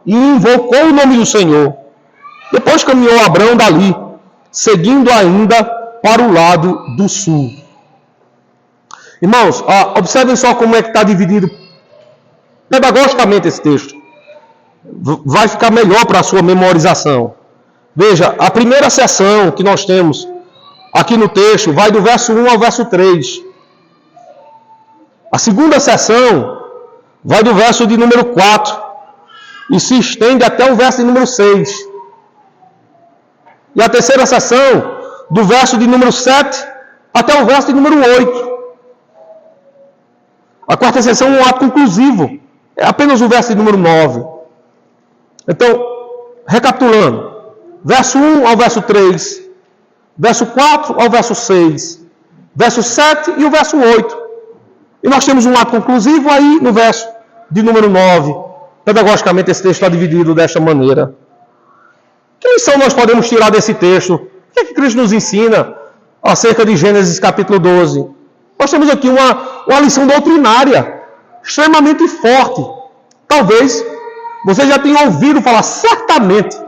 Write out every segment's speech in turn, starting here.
e invocou o nome do Senhor. Depois caminhou Abrão dali, seguindo ainda para o lado do sul. Irmãos, observem só como é que está dividido pedagogicamente esse texto. Vai ficar melhor para a sua memorização. Veja, a primeira seção que nós temos aqui no texto vai do verso 1 ao verso 3. A segunda seção vai do verso de número 4 e se estende até o verso de número 6. E a terceira seção, do verso de número 7 até o verso de número 8. A quarta seção é um ato conclusivo. É apenas o verso de número 9. Então, recapitulando. Verso 1 ao verso 3. Verso 4 ao verso 6. Verso 7 e o verso 8. E nós temos um ato conclusivo aí no verso de número 9. Pedagogicamente esse texto está dividido desta maneira. Que lição nós podemos tirar desse texto? O que é que Cristo nos ensina acerca de Gênesis capítulo 12? Nós temos aqui uma lição doutrinária extremamente forte. Talvez você já tenha ouvido falar, certamente,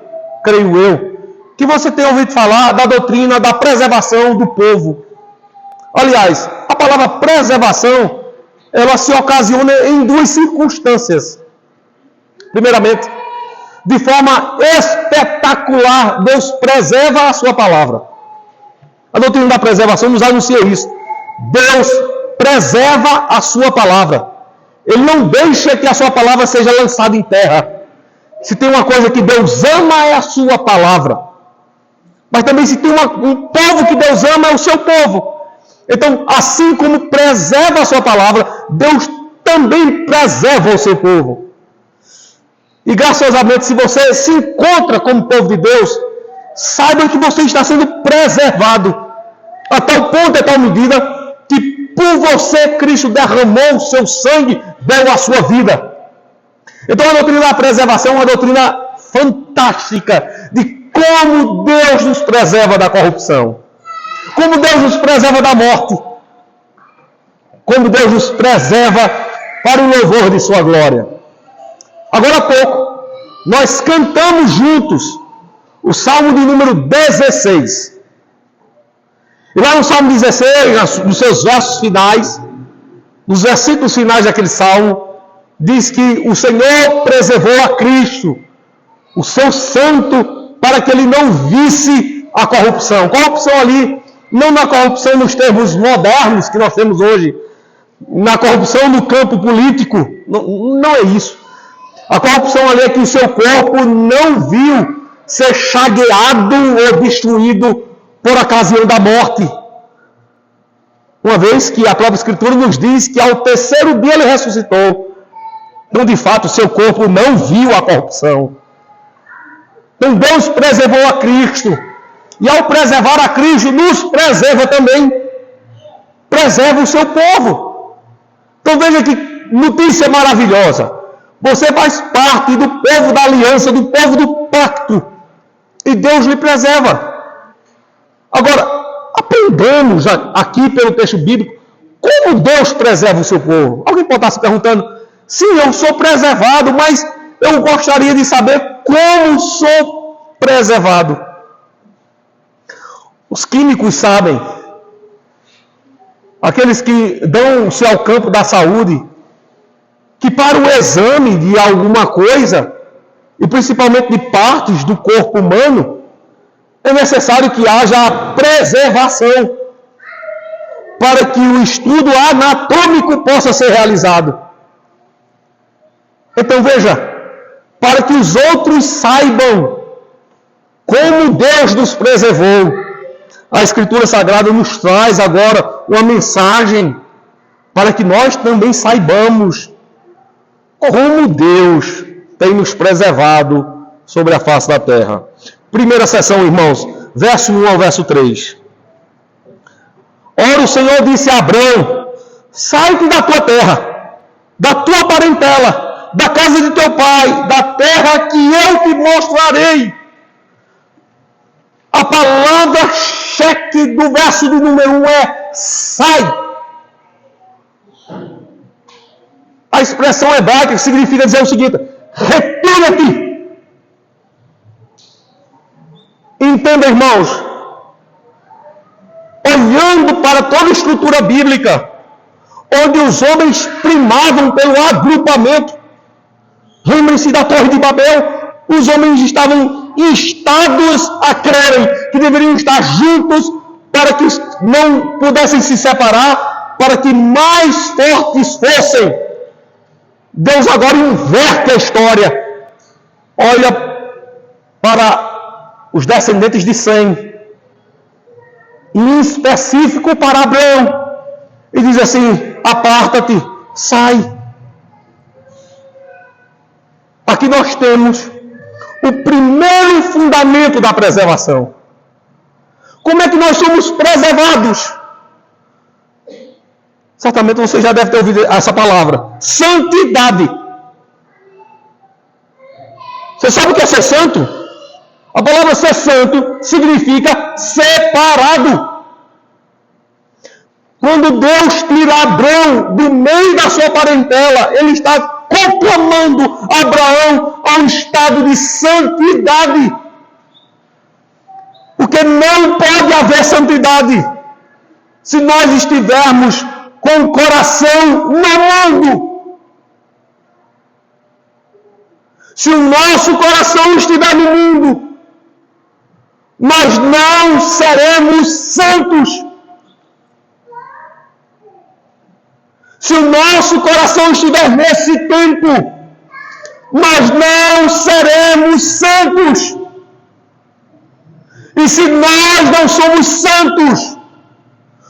creio eu, que você tenha ouvido falar da doutrina da preservação do povo. Aliás, a palavra preservação, ela se ocasiona em duas circunstâncias. Primeiramente, de forma espetacular, Deus preserva a sua palavra. A doutrina da preservação nos anuncia isso. Deus preserva a sua palavra. Ele não deixa que a sua palavra seja lançada em terra. Se tem uma coisa que Deus ama é a sua palavra. Mas também se tem um povo que Deus ama é o seu povo. Então, assim como preserva a sua palavra, Deus também preserva o seu povo. E graciosamente, se você se encontra como povo de Deus, saiba que você está sendo preservado. A tal ponto, a tal medida, que por você Cristo derramou o seu sangue, deu a sua vida. Então a doutrina da preservação é uma doutrina fantástica de como Deus nos preserva da corrupção. Como Deus nos preserva da morte. Como Deus nos preserva para o louvor de sua glória. Agora há pouco, nós cantamos juntos o Salmo de número 16. E lá no Salmo 16, nos seus versos finais, nos versículos finais daquele Salmo, diz que o Senhor preservou a Cristo, o seu santo, para que ele não visse a corrupção. Corrupção ali, não na corrupção nos termos modernos que nós temos hoje, na corrupção no campo político, não é isso. A corrupção ali é que o seu corpo não viu ser chagueado ou destruído por ocasião da morte. Uma vez que a própria Escritura nos diz que ao terceiro dia ele ressuscitou. Então, de fato, o seu corpo não viu a corrupção. Então, Deus preservou a Cristo. E ao preservar a Cristo, nos preserva também. Preserva o seu povo. Então, veja que notícia maravilhosa. Você faz parte do povo da aliança, do povo do pacto. E Deus lhe preserva. Agora, aprendamos aqui pelo texto bíblico como Deus preserva o seu povo. Alguém pode estar se perguntando, sim, eu sou preservado, mas eu gostaria de saber como sou preservado. Os químicos sabem, aqueles que dão-se ao campo da saúde, que para o exame de alguma coisa, e principalmente de partes do corpo humano, é necessário que haja a preservação para que o estudo anatômico possa ser realizado. Então veja, para que os outros saibam como Deus nos preservou, a Escritura Sagrada nos traz agora uma mensagem para que nós também saibamos como Deus tem nos preservado sobre a face da terra. Primeira seção, irmãos, verso 1 ao verso 3. Ora, o Senhor disse a Abrão, sai-te da tua terra, da tua parentela, da casa de teu pai, da terra que eu te mostrarei. A palavra-cheque do verso do número 1 é sai. A expressão hebraica significa dizer o seguinte, retira-te. Entenda, irmãos, olhando para toda a estrutura bíblica, onde os homens primavam pelo agrupamento, lembrem-se da Torre de Babel, os homens estavam instados a crerem que deveriam estar juntos para que não pudessem se separar, para que mais fortes fossem. Deus agora inverte a história. Olha para os descendentes de Sem, em específico para Abraão, e diz assim: aparta-te, sai. Aqui nós temos o primeiro fundamento da preservação. Como é que nós somos preservados? Certamente você já deve ter ouvido essa palavra: santidade. Você sabe o que é ser santo? A palavra ser santo significa separado. Quando Deus tira Abraão do meio da sua parentela, Ele está conclamando Abraão a um estado de santidade. Porque não pode haver santidade se nós estivermos com o coração no mundo. Se o nosso coração estiver no mundo, nós não seremos santos. Se o nosso coração estiver nesse tempo, nós não seremos santos. E se nós não somos santos,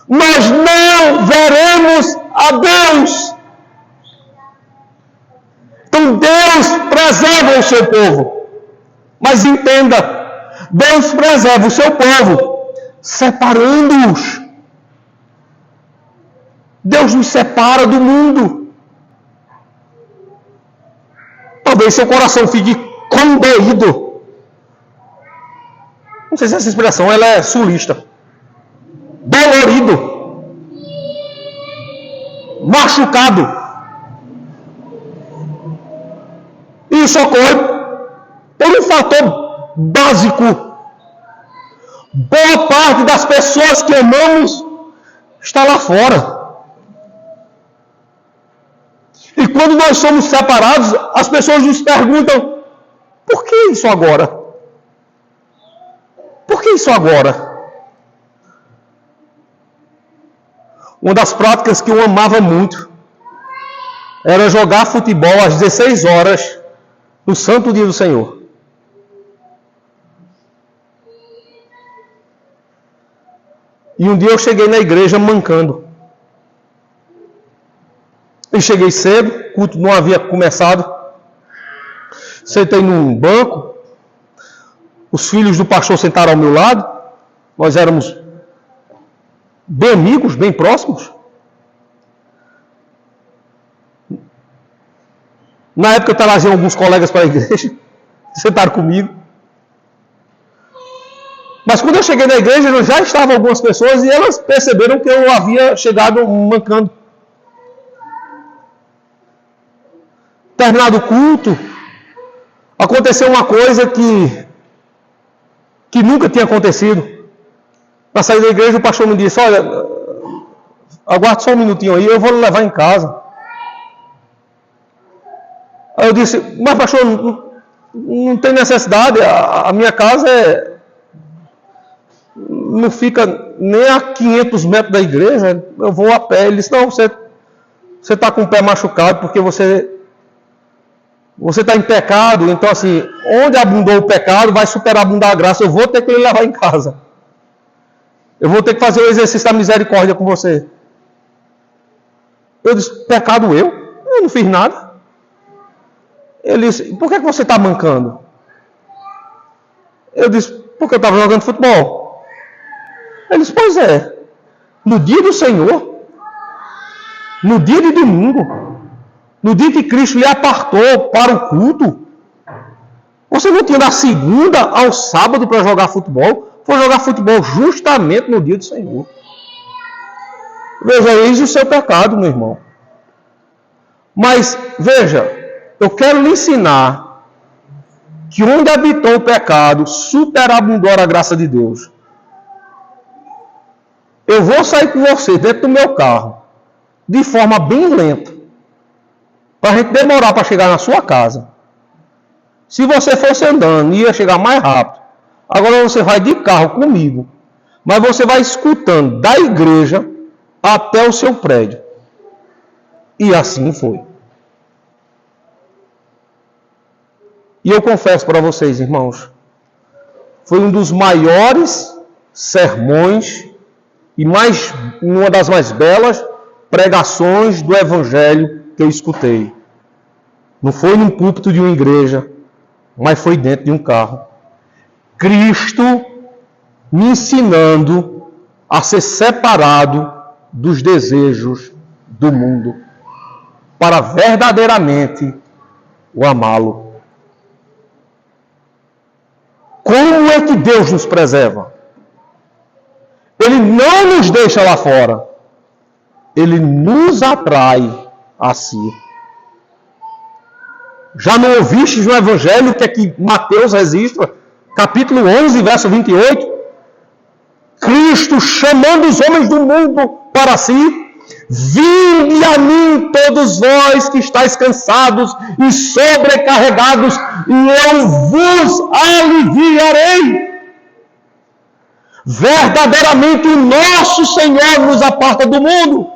nós não veremos a Deus. Então Deus preserva o seu povo. Mas entenda, Deus preserva o seu povo separando-os. Deus nos separa do mundo. Talvez seu coração fique condoído. Não sei se essa expressão ela é sulista. Dolorido. Machucado. E isso ocorre por um fator básico. Boa parte das pessoas que amamos está lá fora. E quando nós somos separados, as pessoas nos perguntam: por que isso agora? Por que isso agora? Uma das práticas que eu amava muito era jogar futebol às 16 horas no santo dia do Senhor. E um dia eu cheguei na igreja mancando. Eu cheguei cedo, o culto não havia começado. Sentei num banco. Os filhos do pastor sentaram ao meu lado. Nós éramos bem amigos, bem próximos. Na época eu trazia alguns colegas para a igreja. Sentaram comigo. Mas quando eu cheguei na igreja, já estavam algumas pessoas e elas perceberam que eu havia chegado mancando. Terminado o culto, aconteceu uma coisa que nunca tinha acontecido. Na saída da igreja, o pastor me disse: olha, aguarde só um minutinho aí, eu vou levar em casa. Aí eu disse: mas pastor, não tem necessidade, a minha casa não fica nem a 500 metros da igreja, eu vou a pé. Ele disse: não, você está com o pé machucado porque você está em pecado, então assim, onde abundou o pecado, vai superabundar a graça. Eu vou ter que lhe levar em casa. Eu vou ter que fazer o exercício da misericórdia com você. Eu disse: pecado eu? Eu não fiz nada. Ele disse: por que você está mancando? Eu disse: porque eu estava jogando futebol. Ele disse: pois é, no dia do Senhor, no dia de domingo, no dia que Cristo lhe apartou para o culto, você não tinha da segunda ao sábado para jogar futebol? Foi jogar futebol justamente no dia do Senhor. Veja, eis o seu pecado, meu irmão. Mas, veja, eu quero lhe ensinar que onde habitou o pecado, superabundou a graça de Deus. Eu vou sair com você dentro do meu carro, de forma bem lenta, para a gente demorar para chegar na sua casa. Se você fosse andando, ia chegar mais rápido. Agora você vai de carro comigo, mas você vai escutando da igreja até o seu prédio. E assim foi. E eu confesso para vocês, irmãos, foi um dos maiores sermões e uma das mais belas pregações do Evangelho que eu escutei. Não foi num púlpito de uma igreja, mas foi dentro de um carro. Cristo me ensinando a ser separado dos desejos do mundo, para verdadeiramente o amá-lo. Como é que Deus nos preserva? Ele não nos deixa lá fora. Ele nos atrai a si. Já não ouvistes no Evangelho o que é que Mateus registra? Capítulo 11, verso 28. Cristo chamando os homens do mundo para si. Vinde a mim todos vós que estáis cansados e sobrecarregados, e eu vos aliviarei. Verdadeiramente o nosso Senhor nos aparta do mundo.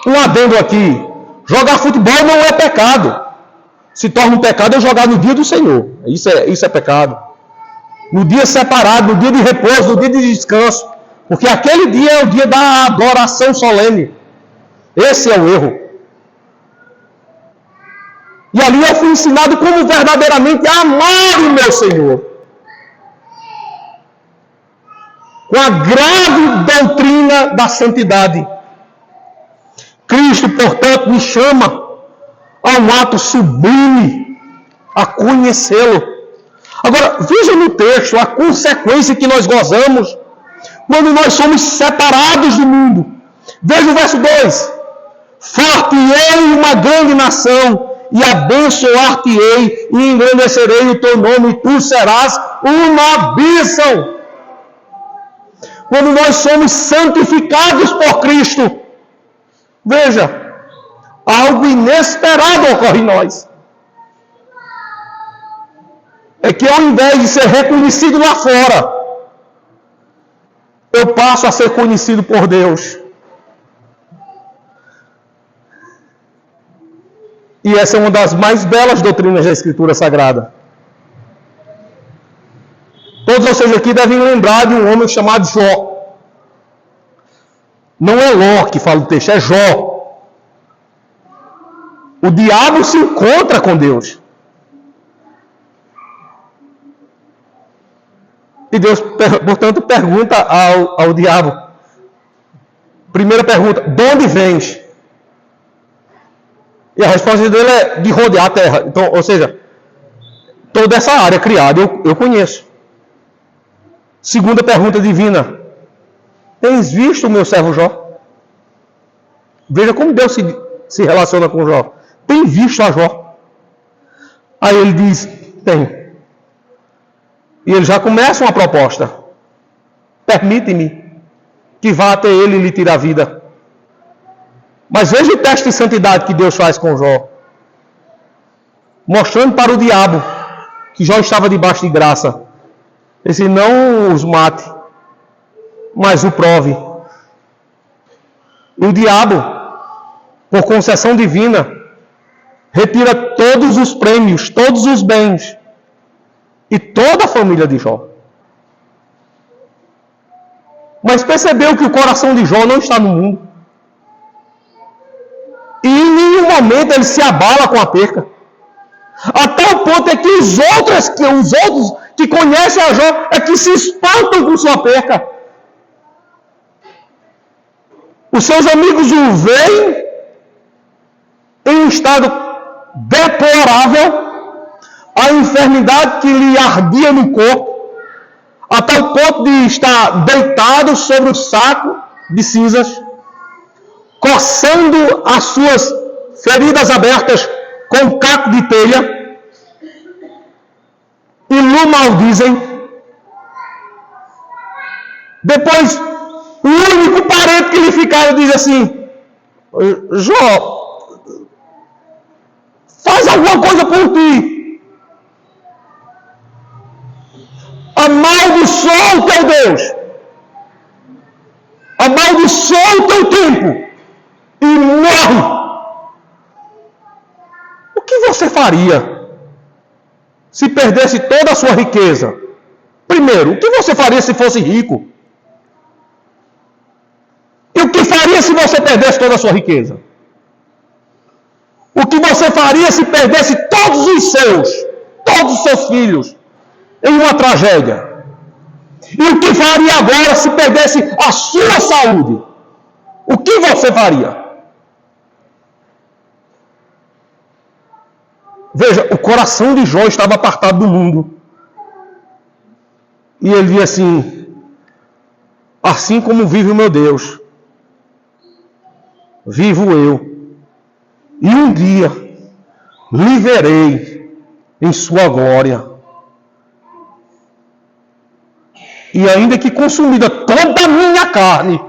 Um adendo aqui. Jogar futebol não é pecado. Se torna um pecado é jogar no dia do Senhor. Isso é pecado. No dia separado, no dia de repouso, no dia de descanso. Porque aquele dia é o dia da adoração solene. Esse é o erro. E ali eu fui ensinado como verdadeiramente amar o meu Senhor. Com a grave doutrina da santidade. Cristo, portanto, me chama a um ato sublime, a conhecê-lo. Agora, veja no texto a consequência que nós gozamos quando nós somos separados do mundo. Veja o verso 2. Far-te-ei uma grande nação, e abençoar-te-ei, e engrandecerei o teu nome, e tu serás uma bênção. Quando nós somos santificados por Cristo, veja, algo inesperado ocorre em nós. É que ao invés de ser reconhecido lá fora, eu passo a ser conhecido por Deus. E essa é uma das mais belas doutrinas da Escritura Sagrada. Todos vocês aqui devem lembrar de um homem chamado Jó. Não é Ló que fala o texto, é Jó. O diabo se encontra com Deus. E Deus, portanto, pergunta ao diabo. Primeira pergunta, de onde vens? E a resposta dele é de rodear a terra. Então, ou seja, toda essa área criada eu conheço. Segunda pergunta divina. Tens visto o meu servo Jó? Veja como Deus se relaciona com Jó. Tem visto a Jó? Aí ele diz, tem. E ele já começa uma proposta. Permite-me que vá até ele e lhe tire a vida. Mas veja o teste de santidade que Deus faz com Jó. Mostrando para o diabo que Jó estava debaixo de graça. Ele disse, não os mate, mas o prove. E o diabo, por concessão divina, retira todos os prêmios, todos os bens, e toda a família de Jó. Mas percebeu que o coração de Jó não está no mundo. E em nenhum momento ele se abala com a perca. A tal ponto é que os outros que conhecem a Jó é que se espantam com sua perca. Os seus amigos o veem em um estado deplorável, a enfermidade que lhe ardia no corpo, a tal ponto de estar deitado sobre o saco de cinzas, coçando as suas feridas abertas com um caco de telha, maldizem. Depois, o único parente que lhe ficaram diz assim: Jó, faz alguma coisa por ti. Amaldiçoa o teu Deus. Amaldiçoa o teu tempo. E morre. O que você faria se perdesse toda a sua riqueza? Primeiro, o que você faria se fosse rico? E o que faria se você perdesse toda a sua riqueza? O que você faria se perdesse todos os seus filhos, em uma tragédia? E o que faria agora se perdesse a sua saúde? O que você faria? Veja, o coração de Jó estava apartado do mundo. E ele dizia assim como vive o meu Deus, vivo eu. E um dia lhe verei em sua glória. E ainda que consumida toda a minha carne,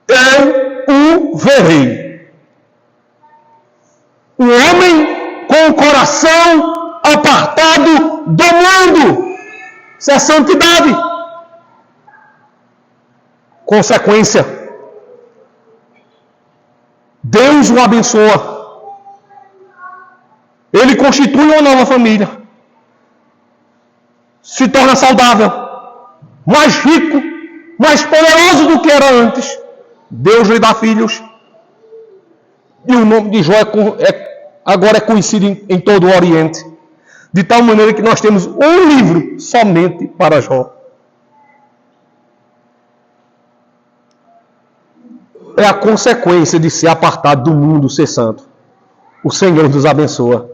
eu o verei. O homem com o coração apartado do mundo. Isso é santidade. Consequência: Deus o abençoa. Ele constitui uma nova família. Se torna saudável, mais rico, mais poderoso do que era antes. Deus lhe dá filhos. E o nome de Jó agora é conhecido em todo o Oriente. De tal maneira que nós temos um livro somente para Jó. É a consequência de ser apartado do mundo, ser santo. O Senhor nos abençoa.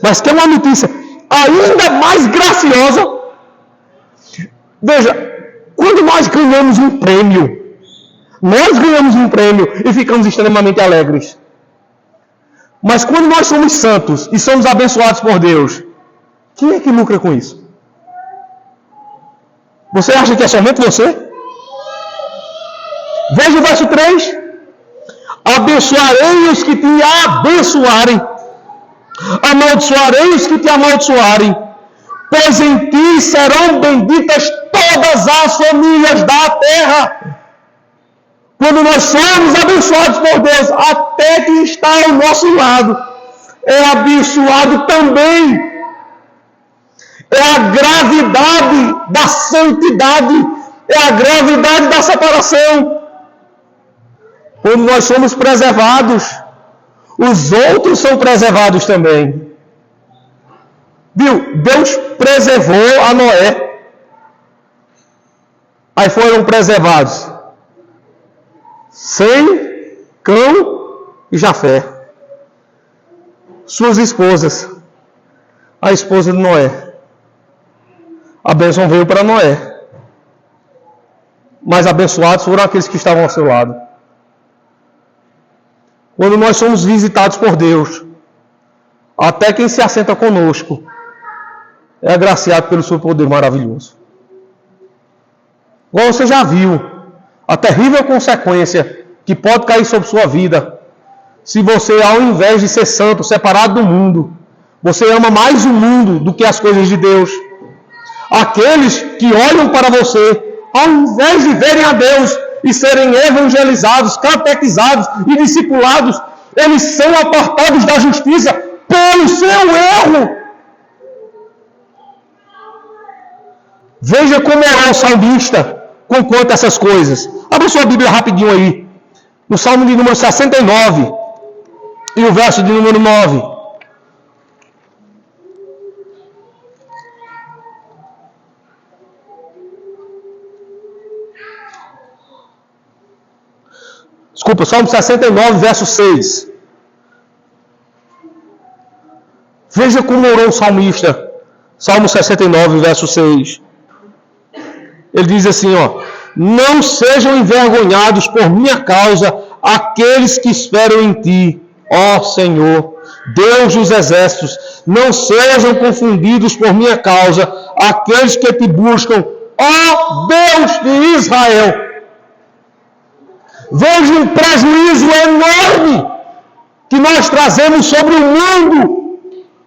Mas tem uma notícia ainda mais graciosa. Veja, quando nós ganhamos um prêmio e ficamos extremamente alegres. Mas quando nós somos santos e somos abençoados por Deus, quem é que lucra com isso? Você acha que é somente você? Veja o verso 3. Abençoarei os que te abençoarem. Amaldiçoarei os que te amaldiçoarem. Pois em ti serão benditas todas as famílias da terra. Quando nós somos abençoados por Deus, até que está ao nosso lado, é abençoado também. É a gravidade da santidade, é a gravidade da separação. Quando nós somos preservados, os outros são preservados também. Viu? Deus preservou a Noé. Aí foram preservados Sem, Cão e Jafé. Suas esposas. A esposa de Noé. A bênção veio para Noé. Mas abençoados foram aqueles que estavam ao seu lado. Quando nós somos visitados por Deus, até quem se assenta conosco é agraciado pelo seu poder maravilhoso. Agora você já viu a terrível consequência que pode cair sobre sua vida se você, ao invés de ser santo, separado do mundo, você ama mais o mundo do que as coisas de Deus. Aqueles que olham para você, ao invés de verem a Deus e serem evangelizados, catequizados e discipulados, eles são apartados da justiça pelo seu erro. Veja como é o salmista com quanto a essas coisas. Abra sua Bíblia rapidinho aí. No Salmo de número 69 e o verso de número 9. Desculpa, Salmo 69, verso 6. Veja como orou o salmista. Salmo 69, verso 6. Ele diz assim, não sejam envergonhados por minha causa aqueles que esperam em ti, ó Senhor, Deus dos exércitos. não sejam confundidos por minha causa aqueles que te buscam, ó Deus de Israel. Veja um prejuízo enorme que nós trazemos sobre o mundo,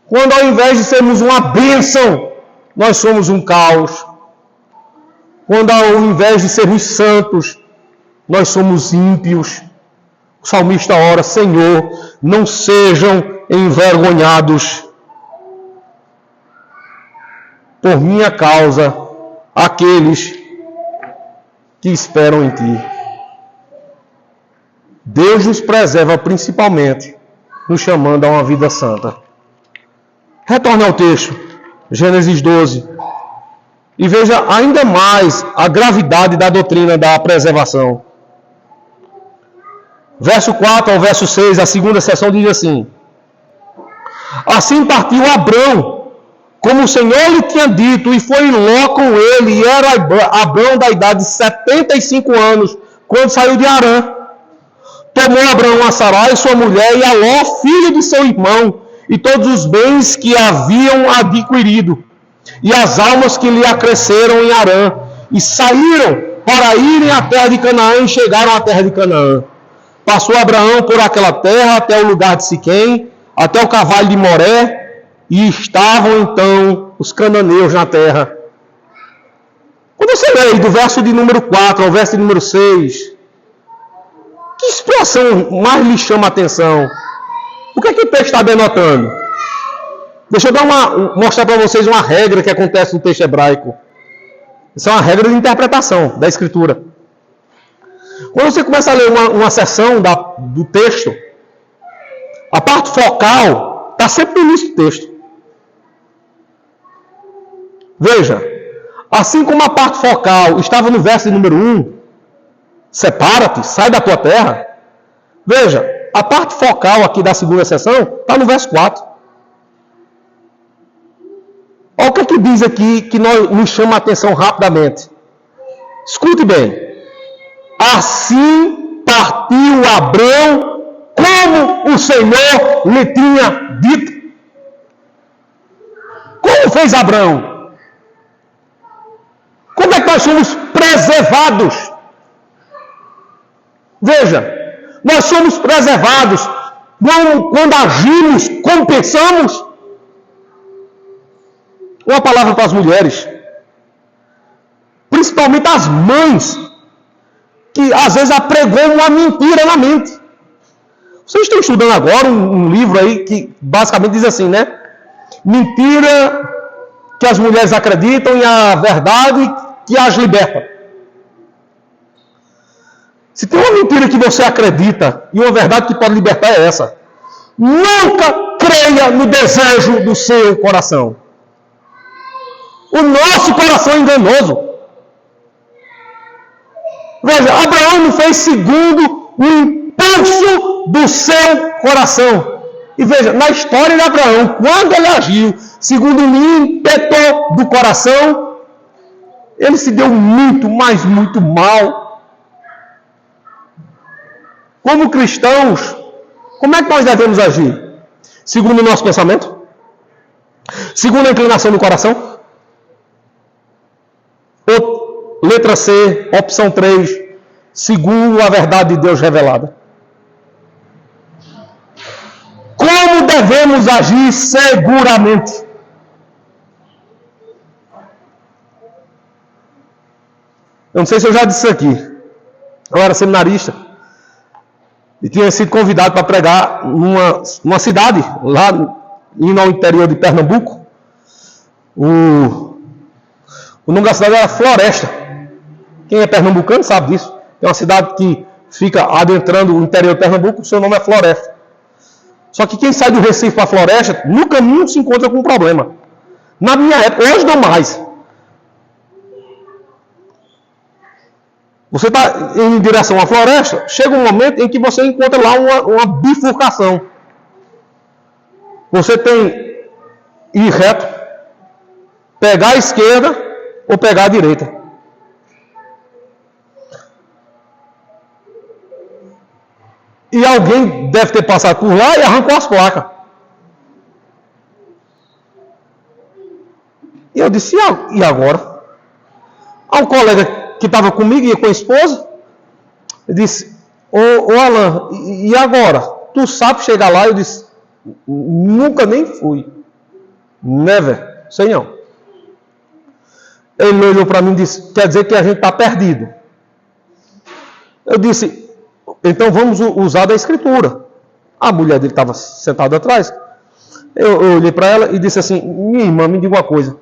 quando ao invés de sermos uma bênção, nós somos um caos. Quando ao invés de sermos santos, nós somos ímpios. O salmista ora: Senhor, não sejam envergonhados por minha causa aqueles que esperam em Ti. Deus nos preserva principalmente nos chamando a uma vida santa. Retorne ao texto, Gênesis 12, e veja ainda mais a gravidade da doutrina da preservação. Verso 4 ao verso 6, a segunda seção diz assim: Assim partiu Abrão, como o Senhor lhe tinha dito, e foi Ló com ele, e era Abrão da idade de 75 anos, quando saiu de Harã. Tomou Abraão a Sarai, sua mulher, e a Ló, filho de seu irmão, e todos os bens que haviam adquirido, e as almas que lhe acresceram em Harã, e saíram para irem à terra de Canaã, e chegaram à terra de Canaã. Passou Abraão por aquela terra, até o lugar de Siquém, até o carvalho de Moré, e estavam então os cananeus na terra. Quando você lê do verso de número 4 ao verso de número 6, que expressão mais lhe chama a atenção? O que é que o texto está denotando? Deixa eu mostrar para vocês uma regra que acontece no texto hebraico. Isso é uma regra de interpretação da Escritura. Quando você começa a ler uma seção do texto, a parte focal está sempre no início do texto. Veja, assim como a parte focal estava no verso de número 1, separa-te, sai da tua terra. Veja, a parte focal aqui da segunda seção está no verso 4. Olha o que é que diz aqui que nos chama a atenção rapidamente. Escute bem. Assim partiu Abrão, como o Senhor lhe tinha dito. Como fez Abrão? Como é que nós somos preservados? Veja, nós somos preservados quando agimos como pensamos. Uma palavra para as mulheres, principalmente as mães, que às vezes apregam uma mentira na mente. Vocês estão estudando agora um livro aí que basicamente diz assim, né? Mentira que as mulheres acreditam e a verdade que as liberta. Se tem uma mentira que você acredita e uma verdade que pode libertar é essa. Nunca creia no desejo do seu coração. O nosso coração é enganoso. Veja, Abraão não fez segundo o impulso do seu coração. E veja, na história de Abraão, quando ele agiu segundo o ímpeto do coração, ele se deu muito, mas muito mal. Como cristãos, como é que nós devemos agir? Segundo o nosso pensamento? Segundo a inclinação do coração? Ou, letra C, opção 3, segundo a verdade de Deus revelada? Como devemos agir seguramente? Eu não sei se eu já disse isso aqui. Eu era seminarista e tinha sido convidado para pregar numa cidade, lá indo ao interior de Pernambuco. O nome da cidade era Floresta. Quem é pernambucano sabe disso. É uma cidade que fica adentrando o interior de Pernambuco, o seu nome é Floresta. Só que quem sai do Recife para Floresta, no caminho se encontra com um problema. Na minha época, hoje não mais. Você está em direção à floresta, chega um momento em que você encontra lá uma bifurcação. Você tem ir reto, pegar a esquerda ou pegar a direita. E alguém deve ter passado por lá e arrancou as placas. E eu disse, e agora? Há um colega que estava comigo, ia com a esposa, disse, ô Alan, e agora? Tu sabe chegar lá? Eu disse, nunca nem fui. Never, sei não. Ele olhou para mim e disse, quer dizer que a gente está perdido. Eu disse, então vamos usar da escritura. A mulher dele estava sentada atrás. Eu olhei para ela e disse assim, minha irmã, me diga uma coisa.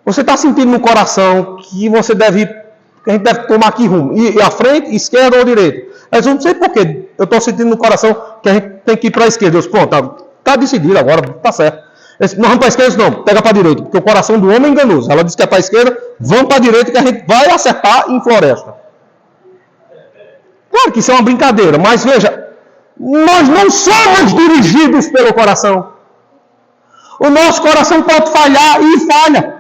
Você está sentindo no coração que a gente deve tomar aqui rumo? E à frente, esquerda ou direita? Eu disse, não sei porquê. Eu estou sentindo no coração que a gente tem que ir para a esquerda. Eu disse, pronto, está decidido agora, está certo. Disse, não vamos para a esquerda, não, pega para a direita, porque o coração do homem é enganoso. Ela disse que é para a esquerda, vamos para a direita que a gente vai acertar em floresta. Claro que isso é uma brincadeira, mas veja, nós não somos dirigidos pelo coração. O nosso coração pode falhar e falha.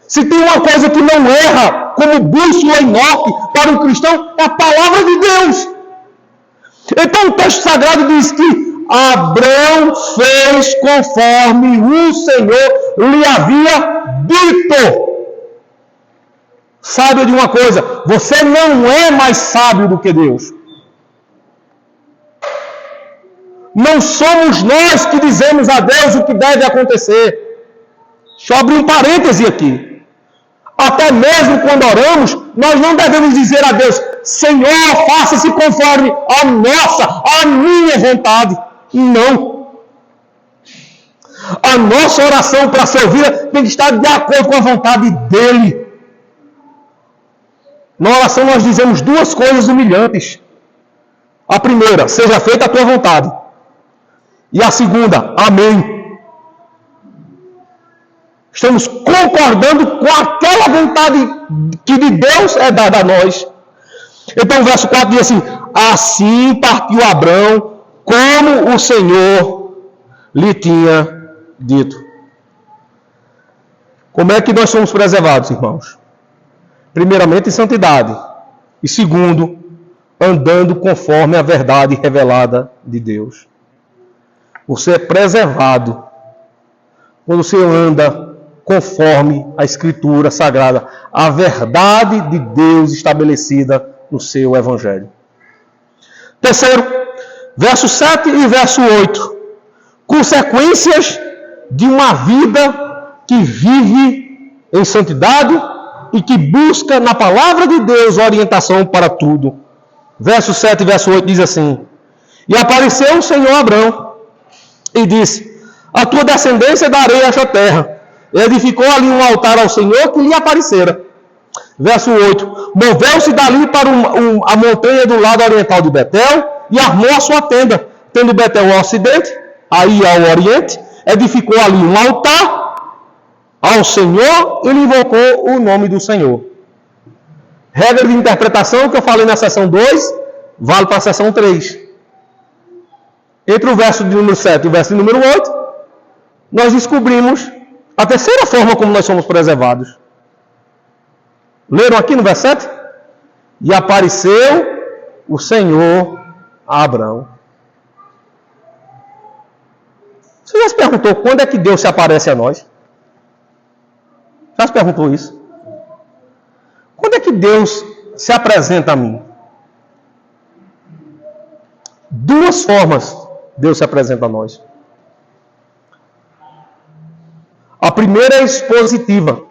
Se tem uma coisa que não erra, como bússola e norte para um cristão, é a palavra de Deus. Então o texto sagrado diz que Abrão fez conforme o Senhor lhe havia dito. Saiba de uma coisa, você não é mais sábio do que Deus. Não somos nós que dizemos a Deus o que deve acontecer. Deixa eu abrir um parêntese aqui. Até mesmo quando oramos, nós não devemos dizer a Deus, Senhor, faça-se conforme a minha vontade. Não. A nossa oração para ser ouvida tem que estar de acordo com a vontade dEle. Na oração nós dizemos duas coisas humilhantes. A primeira, seja feita a tua vontade. E a segunda, amém. Estamos concordando com aquela vontade que de Deus é dada a nós. Então o verso 4 diz assim, assim partiu Abrão, como o Senhor lhe tinha dito. Como é que nós somos preservados, irmãos? Primeiramente, em santidade. E segundo, andando conforme a verdade revelada de Deus. Você é preservado quando você anda conforme a Escritura Sagrada, a verdade de Deus estabelecida no seu Evangelho. Terceiro, verso 7 e verso 8. Consequências de uma vida que vive em santidade e que busca na palavra de Deus orientação para tudo. Verso 7 e verso 8 diz assim, e apareceu o Senhor a Abrão e disse, a tua descendência darei esta terra. E edificou ali um altar ao Senhor que lhe aparecera. Verso 8, moveu-se dali para a montanha do lado oriental de Betel e armou a sua tenda, tendo Betel ao ocidente, aí ao oriente, edificou ali um altar ao Senhor e lhe invocou o nome do Senhor. Regra de interpretação que eu falei na seção 2, vale para a seção 3. Entre o verso de número 7 e o verso de número 8, nós descobrimos a terceira forma como nós somos preservados. Leram aqui no verso 7? E apareceu o Senhor a Abrão. Você já se perguntou quando é que Deus se aparece a nós? Já se perguntou isso? Quando é que Deus se apresenta a mim? Duas formas Deus se apresenta a nós. A primeira é expositiva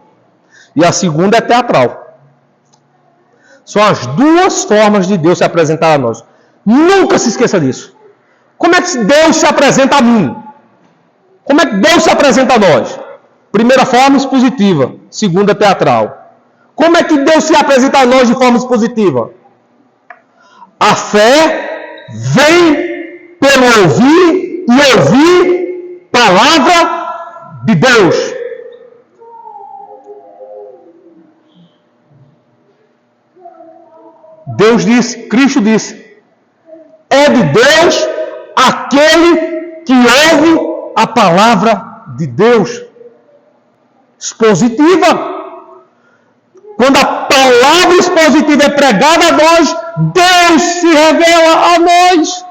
e a segunda é teatral. São as duas formas de Deus se apresentar a nós. Nunca se esqueça disso. Como é que Deus se apresenta a mim? Como é que Deus se apresenta a nós? Primeira forma, expositiva. Segunda, teatral. Como é que Deus se apresenta a nós de forma expositiva? A fé vem pelo ouvir e ouvir palavra de Deus. Deus disse, Cristo disse, é de Deus aquele que ouve a palavra de Deus. Expositiva. Quando a palavra expositiva é pregada a nós, Deus se revela a nós.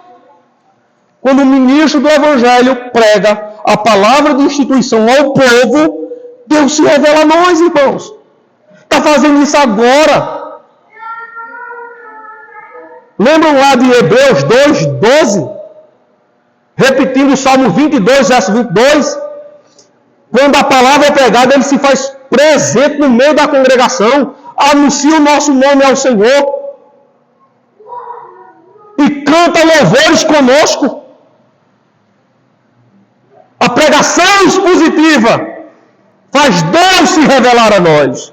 Quando o ministro do Evangelho prega a palavra de instituição ao povo, Deus se revela a nós, irmãos. Está fazendo isso agora. Lembram lá de Hebreus 2:12? Repetindo o Salmo 22, verso 22. Quando a palavra é pregada, ele se faz presente no meio da congregação, anuncia o nosso nome ao Senhor e canta louvores conosco. A pregação expositiva faz Deus se revelar a nós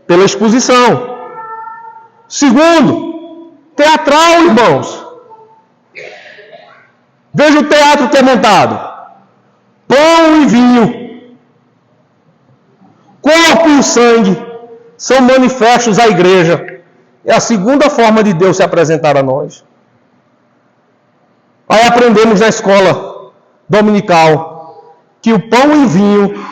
pela exposição. Segundo, teatral, irmãos. Veja o teatro que é montado. Pão e vinho, corpo e sangue são manifestos à igreja. É a segunda forma de Deus se apresentar a nós. Aí aprendemos na escola dominical que o pão e vinho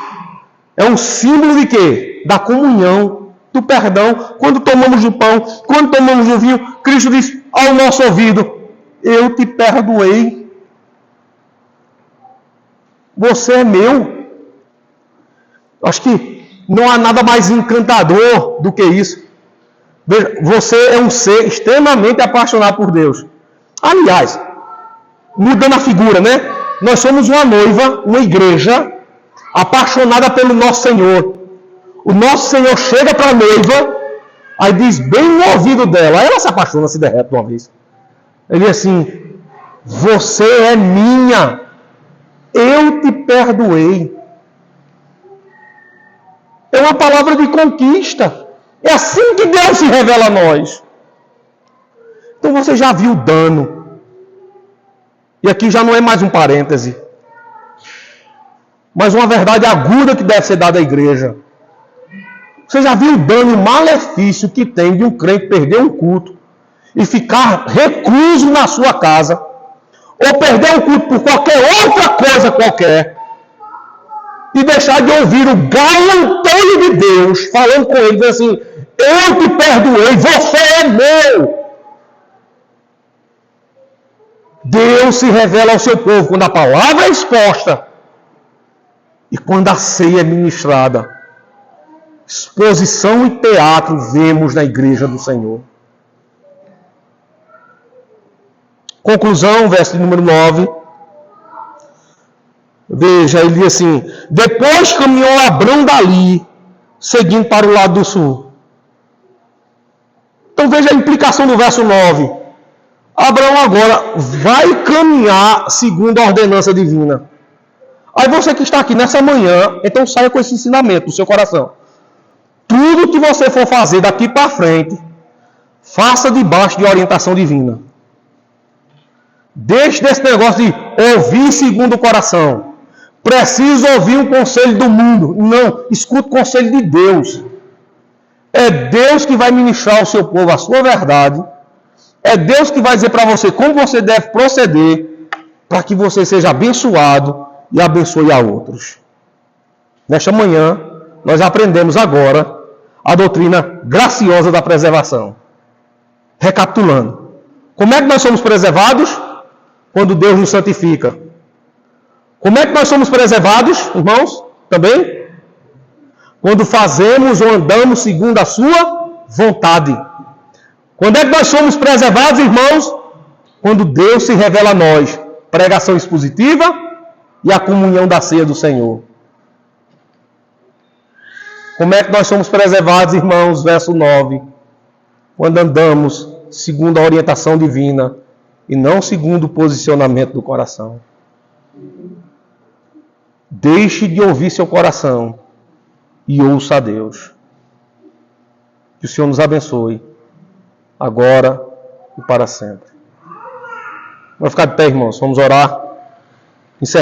é um símbolo de quê? Da comunhão, do perdão. Quando tomamos o pão, quando tomamos o vinho, Cristo diz ao nosso ouvido: eu te perdoei. Você é meu. Acho que não há nada mais encantador do que isso. Veja, você é um ser extremamente apaixonado por Deus. Aliás, mudando a figura, né? Nós somos uma noiva, uma igreja apaixonada pelo nosso Senhor. O nosso Senhor chega para a noiva, aí diz bem no ouvido dela, aí ela se apaixona, se derrete uma vez. Ele diz assim: você é minha. Eu te perdoei. É uma palavra de conquista. É assim que Deus se revela a nós. Então você já viu o dano. E aqui já não é mais um parêntese, mas uma verdade aguda que deve ser dada à igreja. Você já viu o dano e o malefício que tem de um crente perder um culto e ficar recluso na sua casa, ou perder o culto por qualquer outra coisa qualquer, e deixar de ouvir o galanteio de Deus falando com ele, dizendo assim: eu te perdoei, você é meu. Deus se revela ao seu povo quando a palavra é exposta e quando a ceia é ministrada. Exposição e teatro vemos na igreja do Senhor. Conclusão, verso número 9. Veja, ele diz assim: depois caminhou Abrão dali, seguindo para o lado do sul. Então veja a implicação do verso 9. Abraão agora vai caminhar segundo a ordenança divina. Aí você que está aqui nessa manhã, então saia com esse ensinamento do seu coração. Tudo que você for fazer daqui para frente, faça debaixo de orientação divina. Deixe desse negócio de ouvir segundo o coração. Preciso ouvir um conselho do mundo. Não, escute o conselho de Deus. É Deus que vai ministrar ao seu povo a sua verdade. É Deus que vai dizer para você como você deve proceder para que você seja abençoado e abençoe a outros. Nesta manhã, nós aprendemos agora a doutrina graciosa da preservação. Recapitulando. Como é que nós somos preservados? Quando Deus nos santifica. Como é que nós somos preservados, irmãos? Também? Quando fazemos ou andamos segundo a sua vontade. Quando é que nós somos preservados, irmãos? Quando Deus se revela a nós. Pregação expositiva e a comunhão da ceia do Senhor. Como é que nós somos preservados, irmãos? Verso 9. Quando andamos segundo a orientação divina e não segundo o posicionamento do coração. Deixe de ouvir seu coração e ouça a Deus. Que o Senhor nos abençoe, agora e para sempre. Vamos ficar de pé, irmãos. Vamos orar. Encerrar.